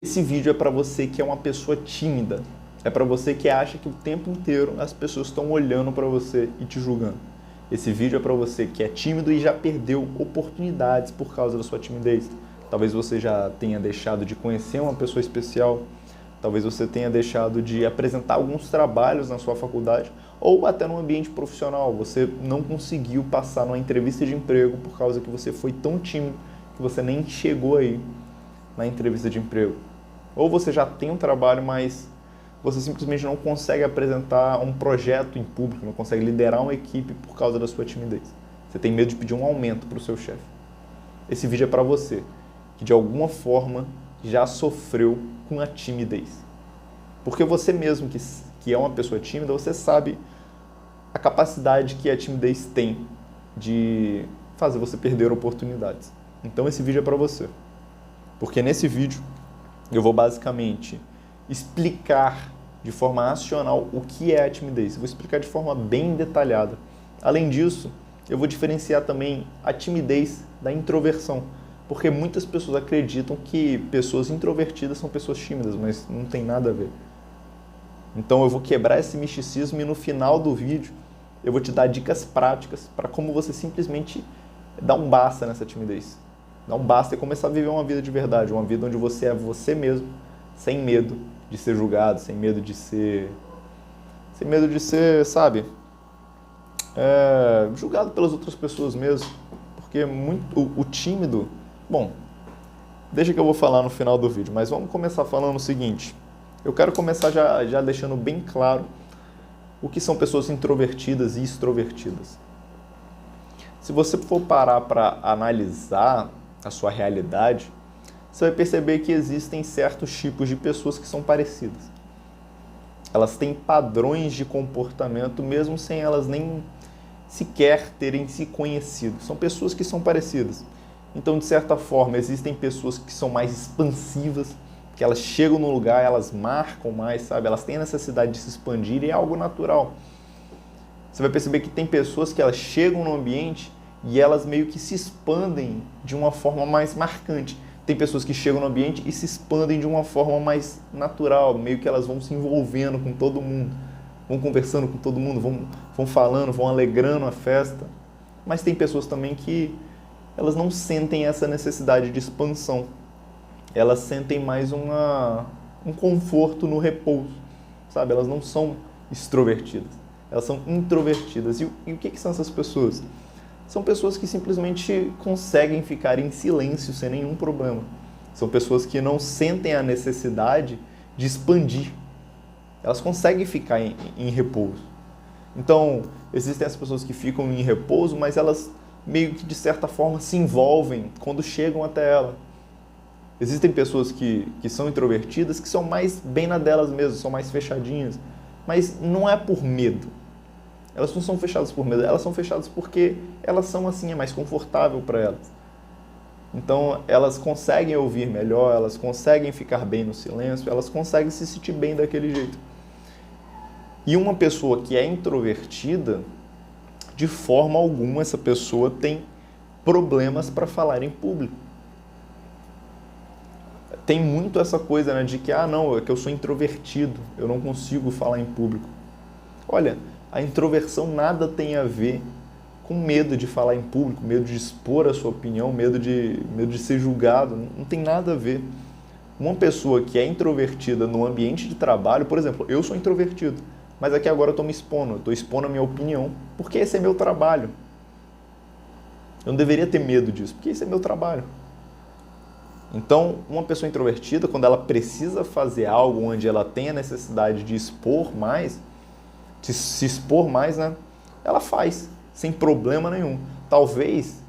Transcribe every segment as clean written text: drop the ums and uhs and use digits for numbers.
Esse vídeo é para você que é uma pessoa tímida. É para você que acha que o tempo inteiro as pessoas estão olhando para você e te julgando. Esse vídeo é para você que é tímido e já perdeu oportunidades por causa da sua timidez. Talvez você já tenha deixado de conhecer uma pessoa especial. Talvez você tenha deixado de apresentar alguns trabalhos na sua faculdade ou até no ambiente profissional. Você não conseguiu passar numa entrevista de emprego por causa que você foi tão tímido que você nem chegou aí na entrevista de emprego. Ou você já tem um trabalho, mas você simplesmente não consegue apresentar um projeto em público, não consegue liderar uma equipe por causa da sua timidez. Você tem medo de pedir um aumento para o seu chefe. Esse vídeo é para você, que de alguma forma já sofreu com a timidez. Porque você mesmo, que é uma pessoa tímida, você sabe a capacidade que a timidez tem de fazer você perder oportunidades. Então esse vídeo é para você. Porque nesse vídeo eu vou basicamente explicar de forma racional o que é a timidez. Eu vou explicar de forma bem detalhada. Além disso, eu vou diferenciar também a timidez da introversão. Porque muitas pessoas acreditam que pessoas introvertidas são pessoas tímidas, mas não tem nada a ver. Então eu vou quebrar esse misticismo e no final do vídeo eu vou te dar dicas práticas para como você simplesmente dar um basta nessa timidez. Dar um basta e começar a viver uma vida de verdade, uma vida onde você é você mesmo, sem medo de ser julgado, sem medo de ser, sabe, julgado pelas outras pessoas mesmo. Porque o tímido... Bom, deixa que eu vou falar no final do vídeo, mas vamos começar falando o seguinte. Eu quero começar já deixando bem claro o que são pessoas introvertidas e extrovertidas. Se você for parar para analisar a sua realidade, você vai perceber que existem certos tipos de pessoas que são parecidas. Elas têm padrões de comportamento mesmo sem elas nem sequer terem se conhecido. São pessoas que são parecidas. Então, de certa forma, existem pessoas que são mais expansivas, que elas chegam no lugar, elas marcam mais, sabe? Elas têm a necessidade de se expandir e é algo natural. Você vai perceber que tem pessoas que elas chegam no ambiente e elas meio que se expandem de uma forma mais marcante. Tem pessoas que chegam no ambiente e se expandem de uma forma mais natural, meio que elas vão se envolvendo com todo mundo, vão conversando com todo mundo, vão falando, vão alegrando a festa. Mas tem pessoas também que elas não sentem essa necessidade de expansão. Elas sentem mais um conforto no repouso, sabe? Elas não são extrovertidas, elas são introvertidas. E o que são essas pessoas? São pessoas que simplesmente conseguem ficar em silêncio sem nenhum problema. São pessoas que não sentem a necessidade de expandir. Elas conseguem ficar em repouso. Então, existem as pessoas que ficam em repouso, mas elas meio que de certa forma se envolvem quando chegam até ela. Existem pessoas que são introvertidas, que são mais bem na delas mesmas, são mais fechadinhas. Mas não é por medo. Elas não são fechadas por medo, elas são fechadas porque elas são assim, é mais confortável para elas. Então, elas conseguem ouvir melhor, elas conseguem ficar bem no silêncio, elas conseguem se sentir bem daquele jeito. E uma pessoa que é introvertida, de forma alguma, essa pessoa tem problemas para falar em público. Tem muito essa coisa, né, de que, não, é que eu sou introvertido, eu não consigo falar em público. Olha, a introversão nada tem a ver com medo de falar em público, medo de expor a sua opinião, medo de ser julgado. Não tem nada a ver. Uma pessoa que é introvertida no ambiente de trabalho, por exemplo, eu sou introvertido, mas aqui agora eu estou me expondo, eu estou expondo a minha opinião, porque esse é meu trabalho. Eu não deveria ter medo disso, porque esse é meu trabalho. Então, uma pessoa introvertida, quando ela precisa fazer algo onde ela tem a necessidade de expor mais, de se expor mais, né? Ela faz, sem problema nenhum. Talvez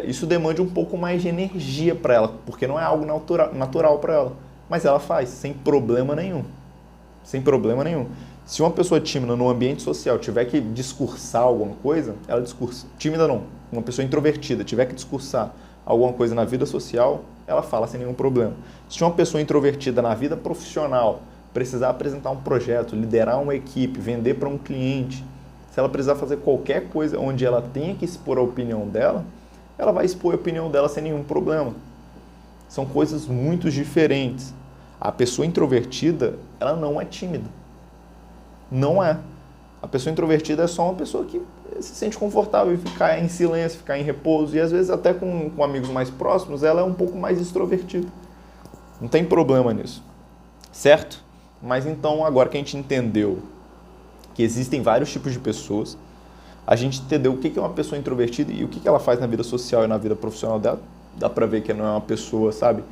isso demande um pouco mais de energia para ela, porque não é algo natural para ela. Mas ela faz, sem problema nenhum. Sem problema nenhum. Se uma pessoa tímida no ambiente social tiver que discursar alguma coisa, ela discursa. Tímida não, uma pessoa introvertida tiver que discursar alguma coisa na vida social, ela fala sem nenhum problema. Se uma pessoa introvertida na vida profissional precisar apresentar um projeto, liderar uma equipe, vender para um cliente, se ela precisar fazer qualquer coisa onde ela tenha que expor a opinião dela, ela vai expor a opinião dela sem nenhum problema. São coisas muito diferentes. A pessoa introvertida, ela não é tímida. Não é. A pessoa introvertida é só uma pessoa que se sente confortável em ficar em silêncio, ficar em repouso. E às vezes até com amigos mais próximos, ela é um pouco mais extrovertida. Não tem problema nisso. Certo? Mas então, agora que a gente entendeu que existem vários tipos de pessoas, a gente entendeu o que é uma pessoa introvertida e o que ela faz na vida social e na vida profissional dela. Dá pra ver que não é uma pessoa, sabe,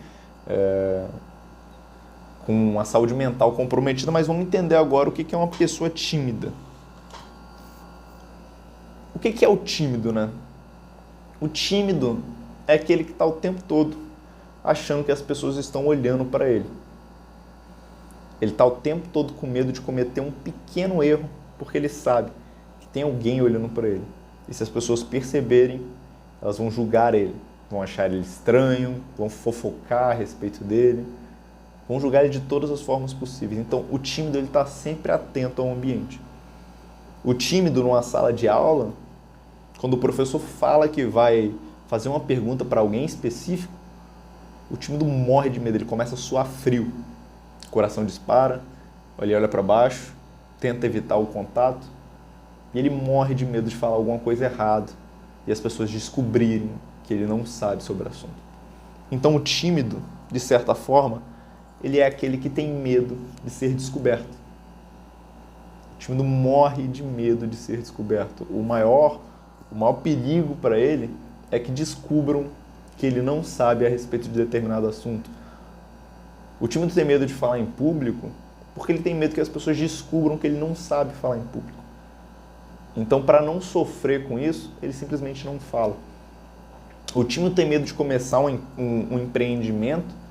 com a saúde mental comprometida, mas vamos entender agora o que é uma pessoa tímida. O que é o tímido, né? O tímido é aquele que está o tempo todo achando que as pessoas estão olhando para ele. Ele está o tempo todo com medo de cometer um pequeno erro, porque ele sabe que tem alguém olhando para ele. E se as pessoas perceberem, elas vão julgar ele, vão achar ele estranho, vão fofocar a respeito dele, vão julgar ele de todas as formas possíveis. Então, o tímido está sempre atento ao ambiente. O tímido, numa sala de aula, quando o professor fala que vai fazer uma pergunta para alguém específico, o tímido morre de medo, ele começa a suar frio. O coração dispara, ele olha para baixo, tenta evitar o contato, e ele morre de medo de falar alguma coisa errada e as pessoas descobrirem que ele não sabe sobre o assunto. Então, o tímido, de certa forma, ele é aquele que tem medo de ser descoberto. O tímido morre de medo de ser descoberto. O maior perigo para ele é que descubram que ele não sabe a respeito de determinado assunto. O tímido tem medo de falar em público porque ele tem medo que as pessoas descubram que ele não sabe falar em público. Então, para não sofrer com isso, ele simplesmente não fala. O tímido tem medo de começar um empreendimento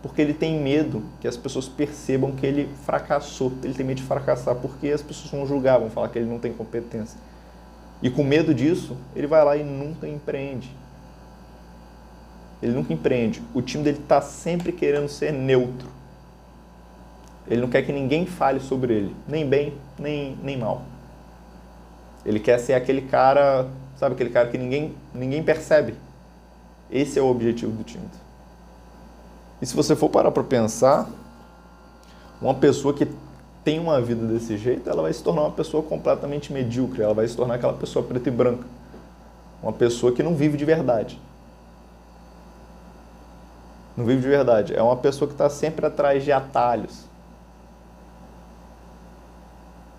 porque ele tem medo que as pessoas percebam que ele fracassou. Ele tem medo de fracassar porque as pessoas vão julgar, vão falar que ele não tem competência. E com medo disso, ele vai lá e nunca empreende. Ele nunca empreende. O tímido está sempre querendo ser neutro. Ele não quer que ninguém fale sobre ele, nem bem, nem mal. Ele quer ser aquele cara, sabe, aquele cara que ninguém percebe. Esse é o objetivo do tímido. E se você for parar para pensar, uma pessoa que tem uma vida desse jeito, ela vai se tornar uma pessoa completamente medíocre, ela vai se tornar aquela pessoa preta e branca. Uma pessoa que não vive de verdade. Não vive de verdade. É uma pessoa que está sempre atrás de atalhos.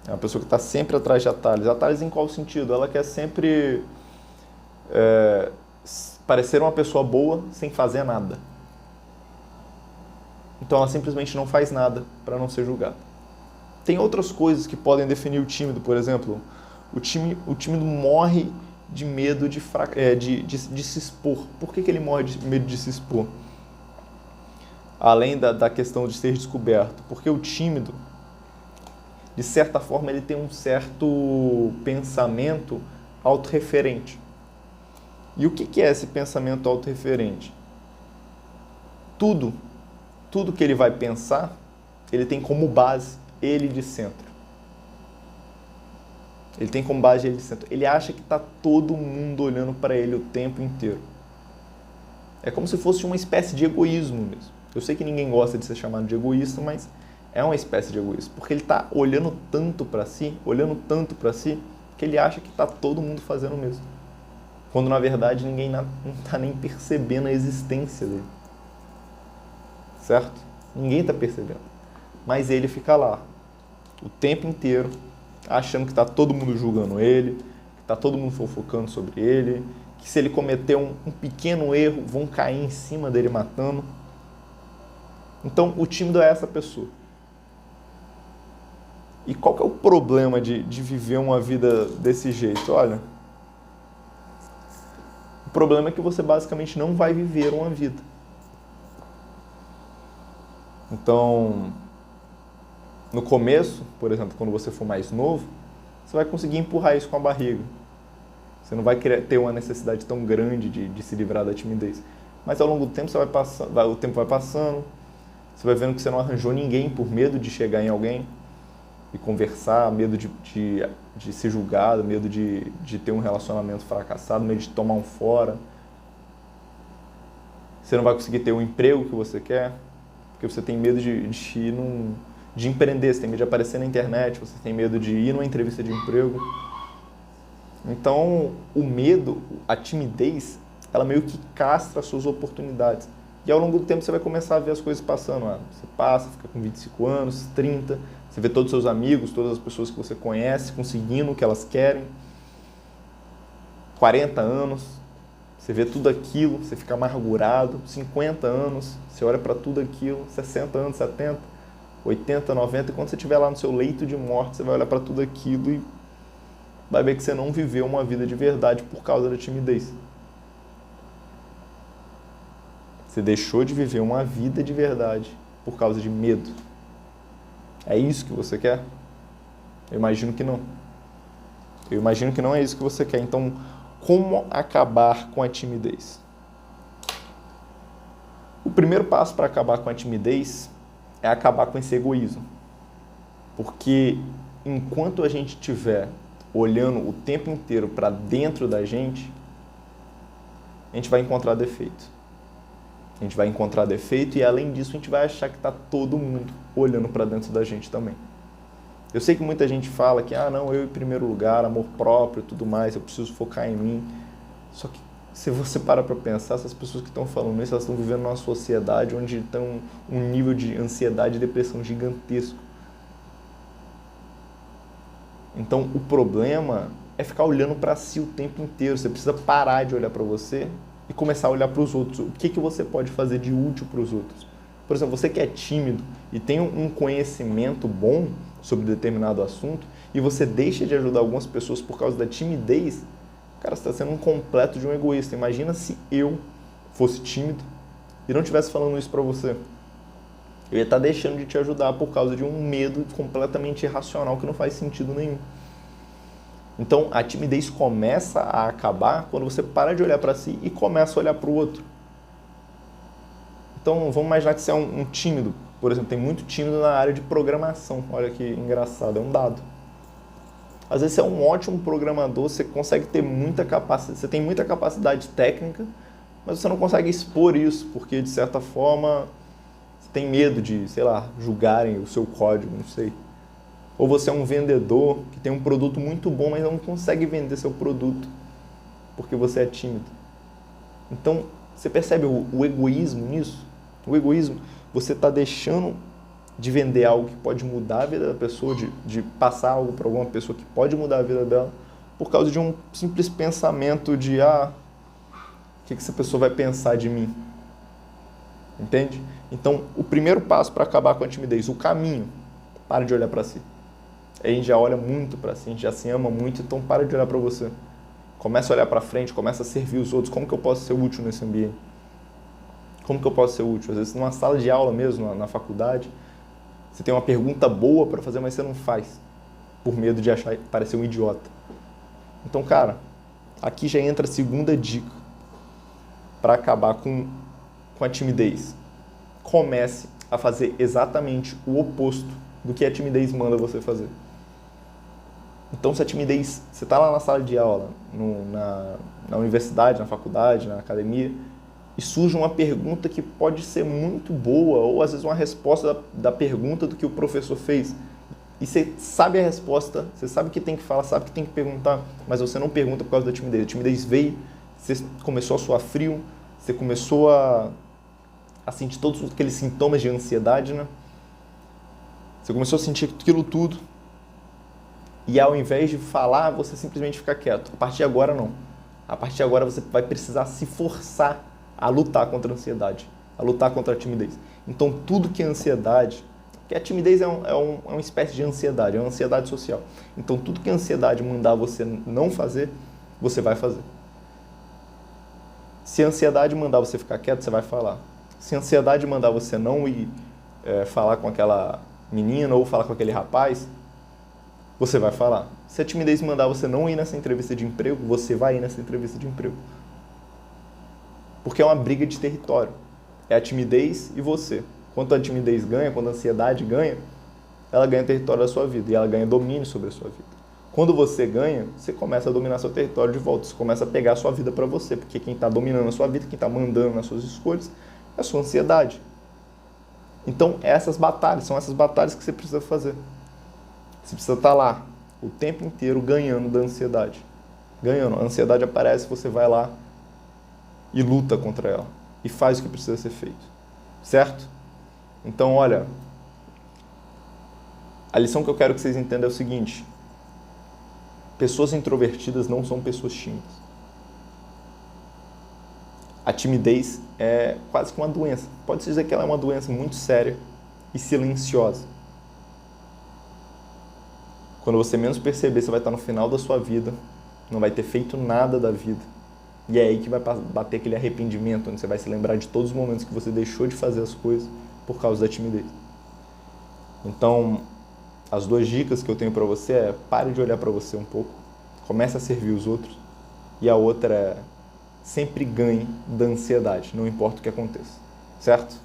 É uma pessoa que está sempre atrás de atalhos. Atalhos em qual sentido? Ela quer sempre parecer uma pessoa boa sem fazer nada. Então ela simplesmente não faz nada para não ser julgada. Tem outras coisas que podem definir o tímido, por exemplo, o tímido morre de medo de se expor. Por que ele morre de medo de se expor? Além da questão de ser descoberto. Porque o tímido, de certa forma, ele tem um certo pensamento autorreferente. E o que é esse pensamento autorreferente? Tudo que ele vai pensar, ele tem como base ele de centro. Ele tem como base ele de centro. Ele acha que está todo mundo olhando para ele o tempo inteiro. É como se fosse uma espécie de egoísmo mesmo. Eu sei que ninguém gosta de ser chamado de egoísta, mas é uma espécie de egoísmo. Porque ele está olhando tanto para si, que ele acha que está todo mundo fazendo o mesmo. Quando, na verdade, ninguém não está nem percebendo a existência dele. Certo? Ninguém está percebendo. Mas ele fica lá, o tempo inteiro, achando que está todo mundo julgando ele, que está todo mundo fofocando sobre ele, que se ele cometer um pequeno erro, vão cair em cima dele matando. Então, o tímido é essa pessoa. E qual que é o problema de viver uma vida desse jeito? Olha, o problema é que você basicamente não vai viver uma vida. Então, no começo, por exemplo, quando você for mais novo, você vai conseguir empurrar isso com a barriga. Você não vai ter uma necessidade tão grande de se livrar da timidez. Mas ao longo do tempo o tempo vai passando, você vai vendo que você não arranjou ninguém por medo de chegar em alguém e conversar, medo de ser julgado, medo de ter um relacionamento fracassado, medo de tomar um fora. Você não vai conseguir ter o emprego que você quer, porque você tem medo de empreender, você tem medo de aparecer na internet, você tem medo de ir numa entrevista de emprego. Então, o medo, a timidez, ela meio que castra as suas oportunidades. E ao longo do tempo você vai começar a ver as coisas passando. Você passa, fica com 25 anos, 30, você vê todos os seus amigos, todas as pessoas que você conhece conseguindo o que elas querem. 40 anos, você vê tudo aquilo, você fica amargurado. 50 anos, você olha para tudo aquilo. 60 anos, 70, 80, 90. E quando você estiver lá no seu leito de morte, você vai olhar para tudo aquilo e vai ver que você não viveu uma vida de verdade por causa da timidez. Você deixou de viver uma vida de verdade por causa de medo. É isso que você quer? Eu imagino que não. Eu imagino que não é isso que você quer. Então, como acabar com a timidez? O primeiro passo para acabar com a timidez é acabar com esse egoísmo. Porque enquanto a gente estiver olhando o tempo inteiro para dentro da gente, a gente vai encontrar defeito. A gente vai encontrar defeito e, além disso, a gente vai achar que está todo mundo olhando para dentro da gente também. Eu sei que muita gente fala que, não, eu em primeiro lugar, amor próprio, tudo mais, eu preciso focar em mim. Só que, se você para pensar, essas pessoas que estão falando isso, elas estão vivendo numa sociedade onde estão um nível de ansiedade e depressão gigantesco. Então, o problema é ficar olhando para si o tempo inteiro. Você precisa parar de olhar para você e começar a olhar para os outros. O que você pode fazer de útil para os outros? Por exemplo, você que é tímido e tem um conhecimento bom sobre determinado assunto e você deixa de ajudar algumas pessoas por causa da timidez, cara, você está sendo um completo de um egoísta. Imagina se eu fosse tímido e não estivesse falando isso para você. Eu ia estar deixando de te ajudar por causa de um medo completamente irracional que não faz sentido nenhum. Então, a timidez começa a acabar quando você para de olhar para si e começa a olhar para o outro. Então, vamos imaginar que você é um tímido. Por exemplo, tem muito tímido na área de programação. Olha que engraçado, é um dado. Às vezes você é um ótimo programador, você consegue ter muita capacidade, você tem muita capacidade técnica, mas você não consegue expor isso, porque, de certa forma, você tem medo de, julgarem o seu código, não sei. Ou você é um vendedor que tem um produto muito bom, mas não consegue vender seu produto porque você é tímido. Então, você percebe o egoísmo nisso? O egoísmo, você está deixando de vender algo que pode mudar a vida da pessoa, de passar algo para alguma pessoa que pode mudar a vida dela, por causa de um simples pensamento de, o que essa pessoa vai pensar de mim? Entende? Então, o primeiro passo para acabar com a timidez, o caminho, para de olhar para si. A gente já olha muito para si, a gente já se ama muito, então para de olhar para você. Começa a olhar para frente, começa a servir os outros. Como que eu posso ser útil nesse ambiente? Como que eu posso ser útil? Às vezes, numa sala de aula mesmo, na faculdade, você tem uma pergunta boa para fazer, mas você não faz, por medo de parecer um idiota. Então, cara, aqui já entra a segunda dica para acabar com a timidez. Comece a fazer exatamente o oposto do que a timidez manda você fazer. Então, se a timidez, você está lá na sala de aula, na universidade, na faculdade, na academia, e surge uma pergunta que pode ser muito boa, ou às vezes uma resposta da pergunta do que o professor fez, e você sabe a resposta, você sabe o que tem que falar, sabe o que tem que perguntar, mas você não pergunta por causa da timidez. A timidez veio, você começou a suar frio, você começou a sentir todos aqueles sintomas de ansiedade, né? Você começou a sentir aquilo tudo. E ao invés de falar, você simplesmente fica quieto. A partir de agora, não. A partir de agora, você vai precisar se forçar a lutar contra a ansiedade, a lutar contra a timidez. Então, tudo que é ansiedade... Porque a timidez é uma espécie de ansiedade, é uma ansiedade social. Então, tudo que a ansiedade mandar você não fazer, você vai fazer. Se a ansiedade mandar você ficar quieto, você vai falar. Se a ansiedade mandar você não ir falar com aquela menina ou falar com aquele rapaz, você vai falar. Se a timidez mandar você não ir nessa entrevista de emprego, você vai ir nessa entrevista de emprego. Porque é uma briga de território. É a timidez e você. Quando a timidez ganha, quando a ansiedade ganha, ela ganha território da sua vida e ela ganha domínio sobre a sua vida. Quando você ganha, você começa a dominar seu território de volta, você começa a pegar a sua vida para você, porque quem está dominando a sua vida, quem está mandando nas suas escolhas, é a sua ansiedade. Então, são essas batalhas que você precisa fazer. Você precisa estar lá o tempo inteiro ganhando da ansiedade. Ganhando. A ansiedade aparece, você vai lá e luta contra ela. E faz o que precisa ser feito. Certo? Então, olha, a lição que eu quero que vocês entendam é o seguinte: pessoas introvertidas não são pessoas tímidas. A timidez é quase que uma doença. Pode-se dizer que ela é uma doença muito séria e silenciosa. Quando você menos perceber, você vai estar no final da sua vida, não vai ter feito nada da vida. E é aí que vai bater aquele arrependimento, onde você vai se lembrar de todos os momentos que você deixou de fazer as coisas por causa da timidez. Então, as 2 dicas que eu tenho para você é: pare de olhar para você um pouco, comece a servir os outros. E a outra é: sempre ganhe da ansiedade, não importa o que aconteça. Certo?